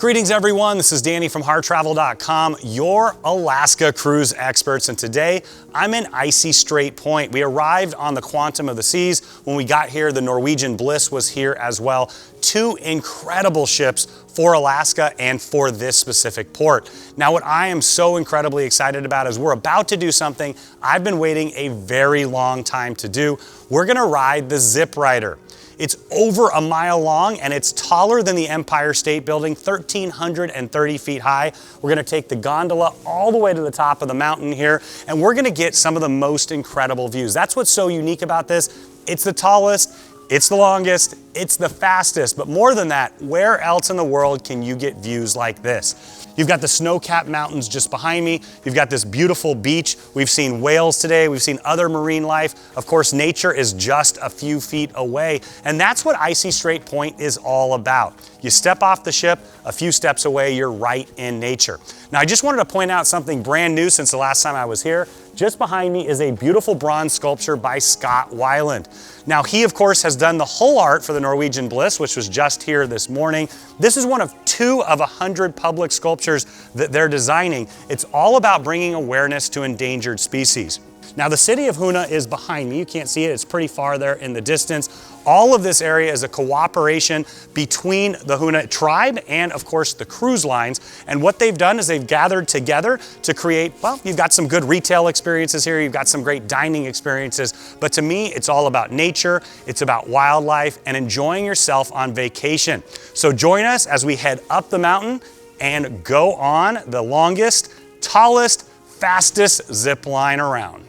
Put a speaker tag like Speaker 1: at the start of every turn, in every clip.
Speaker 1: Greetings everyone, this is Danny from HardTravel.com, your Alaska cruise experts, and today I'm in Icy Strait Point. We arrived on the Quantum of the Seas. When we got here, the Norwegian Bliss was here as well. Two incredible ships for Alaska and for this specific port. Now what I am so incredibly excited about is we're about to do something I've been waiting a very long time to do. We're gonna ride the ZipRider. It's over a mile long and it's taller than the Empire State Building, 1,330 feet high. We're gonna take the gondola all the way to the top of the mountain here, and we're gonna get some of the most incredible views. That's what's so unique about this. It's the tallest, it's the longest, it's the fastest, but more than that, where else in the world can you get views like this? You've got the snow-capped mountains just behind me. You've got this beautiful beach. We've seen whales today. We've seen other marine life. Of course, nature is just a few feet away. And that's what Icy Strait Point is all about. You step off the ship, a few steps away, you're right in nature. Now, I just wanted to point out something brand new since the last time I was here. Just behind me is a beautiful bronze sculpture by Scott Weiland. Now, he, of course, has done the whole art for the Norwegian Bliss, which was just here this morning. This is one of 2 of 100 public sculptures that they're designing. It's all about bringing awareness to endangered species. Now, the city of Hoonah is behind me. You can't see it. It's pretty far there in the distance. All of this area is a cooperation between the Hoonah tribe and, of course, the cruise lines. And what they've done is they've gathered together to create, well, you've got some good retail experiences here. You've got some great dining experiences. But to me, it's all about nature. It's about wildlife and enjoying yourself on vacation. So join us as we head up the mountain and go on the longest, tallest, fastest zip line around.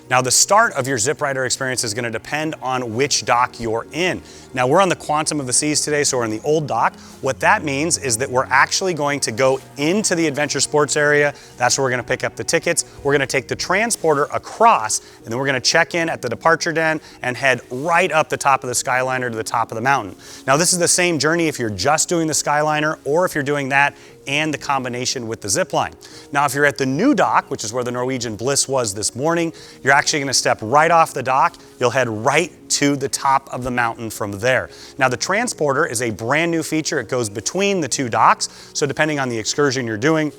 Speaker 1: Now, the start of your ZipRider experience is going to depend on which dock you're in. Now, we're on the Quantum of the Seas today, so we're in the old dock. What that means is that we're actually going to go into the adventure sports area. That's where we're going to pick up the tickets. We're going to take the transporter across, and then we're going to check in at the departure den and head right up the top of the Skyliner to the top of the mountain. Now, this is the same journey if you're just doing the Skyliner or if you're doing that and the combination with the Zipline. Now, if you're at the new dock, which is where the Norwegian Bliss was this morning, you're actually going to step right off the dock. You'll head right to the top of the mountain from there. Now, the transporter is a brand new feature. It goes between the 2 docks. So depending on the excursion you're doing,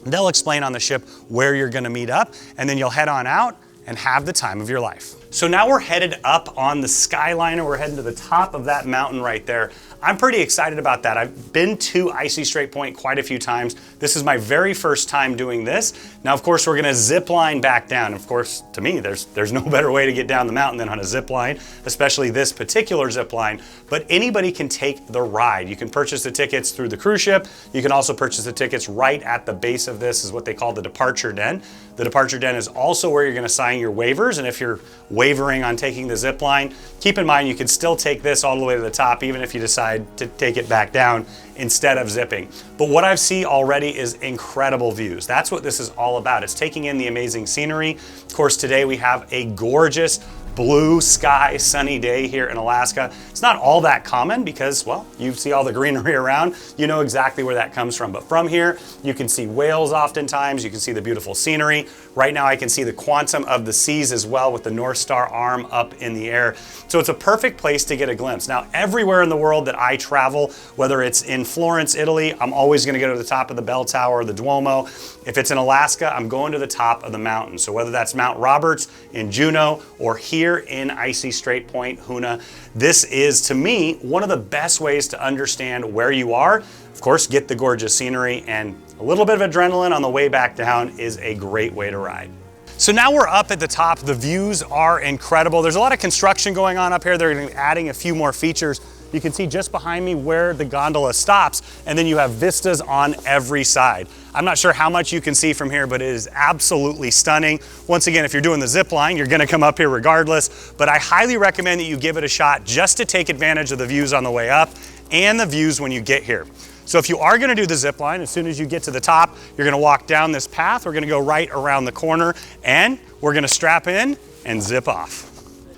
Speaker 1: they'll explain on the ship where you're going to meet up, and then you'll head on out and have the time of your life. So now we're headed up on the Skyliner. We're heading to the top of that mountain right there. I'm pretty excited about that. I've been to Icy Strait Point quite a few times. This is my very first time doing this. Now, of course, we're gonna zip line back down. Of course, to me, there's no better way to get down the mountain than on a zip line, especially this particular zip line, but anybody can take the ride. You can purchase the tickets through the cruise ship. You can also purchase the tickets right at the base of this, is what they call the departure den. The departure den is also where you're gonna sign your waivers, and if you're wavering on taking the zip line, keep in mind you can still take this all the way to the top even if you decide to take it back down instead of zipping. But what I've seen already is incredible views. That's what this is all about. It's taking in the amazing scenery. Of course, today we have a gorgeous blue sky, sunny day here in Alaska. It's not all that common because, well, you see all the greenery around, you know exactly where that comes from. But from here, you can see whales oftentimes, you can see the beautiful scenery. Right now I can see the Quantum of the Seas as well with the North Star arm up in the air. So it's a perfect place to get a glimpse. Now, everywhere in the world that I travel, whether it's in Florence, Italy, I'm always gonna go to the top of the bell tower or the Duomo. If it's in Alaska, I'm going to the top of the mountain. So whether that's Mount Roberts in Juneau or here in Icy Strait Point, Hoonah, this is, to me, one of the best ways to understand where you are. Of course, get the gorgeous scenery, and a little bit of adrenaline on the way back down is a great way to ride. So now we're up at the top. The views are incredible. There's a lot of construction going on up here. They're going to be adding a few more features. You can see just behind me where the gondola stops, and then you have vistas on every side. I'm not sure how much you can see from here, but it is absolutely stunning. Once again, if you're doing the zip line, you're gonna come up here regardless, but I highly recommend that you give it a shot just to take advantage of the views on the way up and the views when you get here. So if you are gonna do the zip line, as soon as you get to the top, you're gonna walk down this path. We're gonna go right around the corner, and we're gonna strap in and zip off.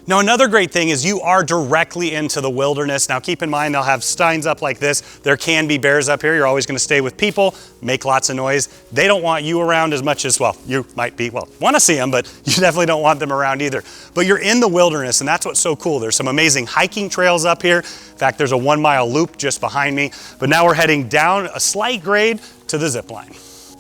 Speaker 1: Now, another great thing is you are directly into the wilderness. Now, keep in mind, they'll have signs up like this. There can be bears up here. You're always going to stay with people, make lots of noise. They don't want you around as much as, well, you might be, well, want to see them, but you definitely don't want them around either. But you're in the wilderness, and that's what's so cool. There's some amazing hiking trails up here. In fact, there's a 1-mile loop just behind me. But now we're heading down a slight grade to the zip line.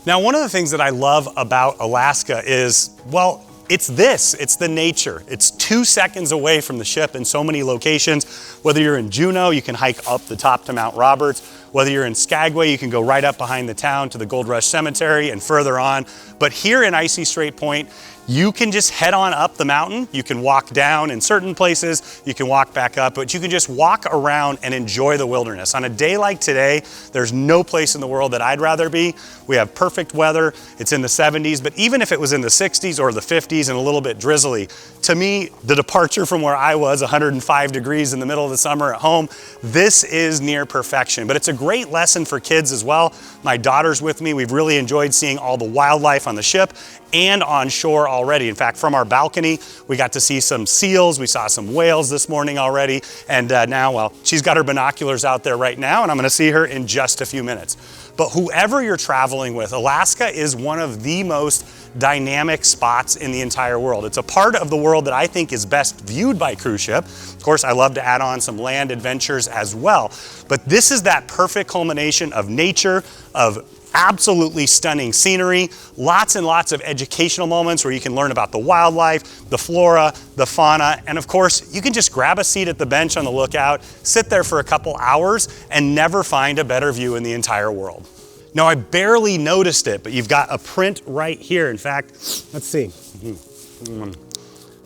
Speaker 1: Now, one of the things that I love about Alaska is, well, it's the nature. It's 2 seconds away from the ship in so many locations. Whether you're in Juneau, you can hike up the top to Mount Roberts. Whether you're in Skagway, you can go right up behind the town to the Gold Rush Cemetery and further on. But here in Icy Strait Point, you can just head on up the mountain. You can walk down in certain places, you can walk back up, but you can just walk around and enjoy the wilderness. On a day like today, there's no place in the world that I'd rather be. We have perfect weather, it's in the 70s, but even if it was in the 60s or the 50s and a little bit drizzly, to me, the departure from where I was, 105 degrees in the middle of the summer at home, this is near perfection. But it's a great lesson for kids as well. My daughter's with me. We've really enjoyed seeing all the wildlife on the ship and on shore already. In fact, from our balcony, we got to see some seals. We saw some whales this morning already. And now, well, she's got her binoculars out there right now, and I'm gonna see her in just a few minutes. But whoever you're traveling with, Alaska is one of the most dynamic spots in the entire world. It's a part of the world that I think is best viewed by cruise ship. Of course, I love to add on some land adventures as well. But this is that perfect culmination of nature, of absolutely stunning scenery, lots and lots of educational moments where you can learn about the wildlife, the flora, the fauna, and of course, you can just grab a seat at the bench on the lookout, sit there for a couple hours, and never find a better view in the entire world. Now, I barely noticed it, but you've got a print right here. In fact, let's see. I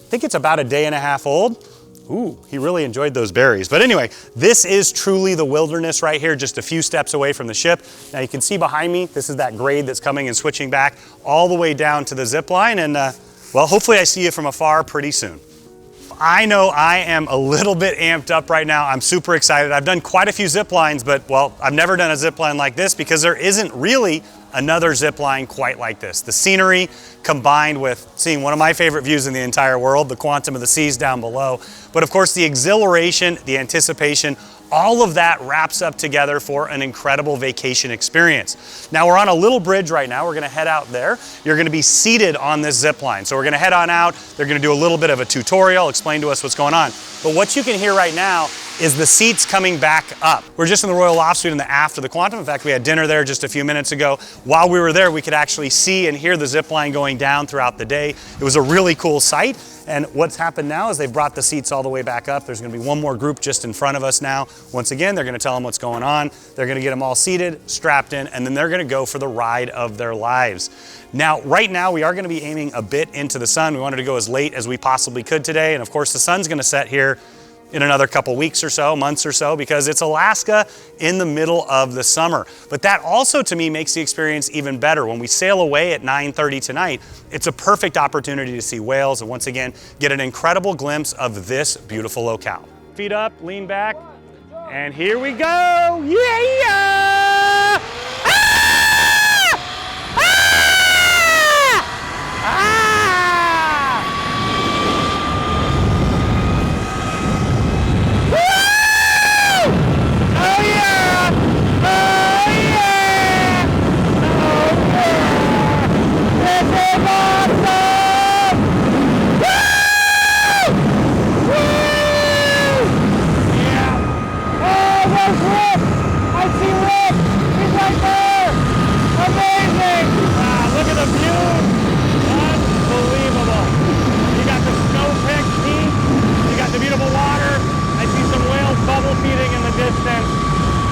Speaker 1: think it's about a day and a half old. Ooh, he really enjoyed those berries. But anyway, this is truly the wilderness right here, just a few steps away from the ship. Now you can see behind me, this is that grade that's coming and switching back all the way down to the zip line. And well, hopefully I see you from afar pretty soon. I know I am a little bit amped up right now. I'm super excited. I've done quite a few zip lines, but well, I've never done a zip line like this because there isn't really another zip line quite like this. The scenery combined with seeing one of my favorite views in the entire world, the quantum of the seas down below. But of course the exhilaration, the anticipation, all of that wraps up together for an incredible vacation experience. Now we're on a little bridge right now. We're gonna head out there. You're gonna be seated on this zip line. So we're gonna head on out. They're gonna do a little bit of a tutorial, explain to us what's going on. But what you can hear right now is the seats coming back up. We're just in the Royal Loft Suite in the aft of the Quantum. In fact, we had dinner there just a few minutes ago. While we were there, we could actually see and hear the zip line going down throughout the day. It was a really cool sight. And what's happened now is they've brought the seats all the way back up. There's gonna be one more group just in front of us now. Once again, they're gonna tell them what's going on. They're gonna get them all seated, strapped in, and then they're gonna go for the ride of their lives. Now, right now, we are gonna be aiming a bit into the sun. We wanted to go as late as we possibly could today. And of course, the sun's gonna set here in another couple weeks or so, months or so, because it's Alaska in the middle of the summer. But that also, to me, makes the experience even better. When we sail away at 9:30 tonight, it's a perfect opportunity to see whales and once again, get an incredible glimpse of this beautiful locale. Feet up, lean back, and here we go! Yeah! Ah! Ah! Ah!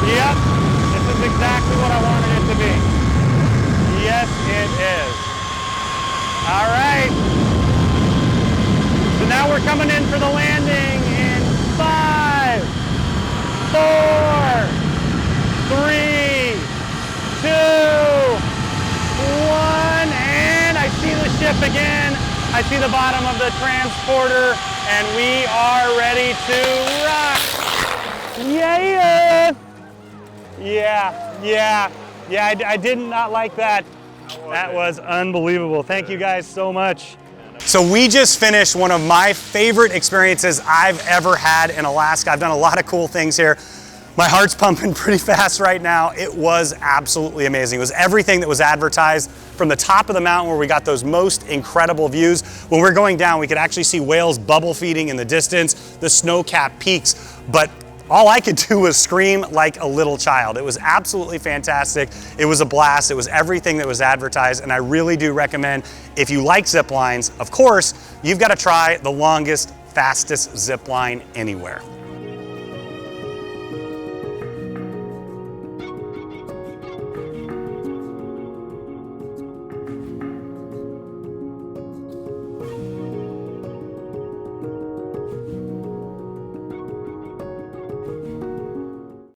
Speaker 1: Yep, this is exactly what I wanted it to be. Yes, it is. All right. So now we're coming in for the landing in 5, 4, 3, 2, 1, and I see the ship again. I see the bottom of the transporter, and we are ready to rock. Yeah! Yeah, I did not like that. That was unbelievable. Thank you guys so much. So we just finished one of my favorite experiences I've ever had in Alaska. I've done a lot of cool things here. My heart's pumping pretty fast right now. It was absolutely amazing. It was everything that was advertised. From the top of the mountain where we got those most incredible views. When we're going down, we could actually see whales bubble feeding in the distance, the snow-capped peaks, but all I could do was scream like a little child. It was absolutely fantastic. It was a blast. It was everything that was advertised, and I really do recommend, if you like zip lines, of course, you've got to try the longest, fastest zip line anywhere.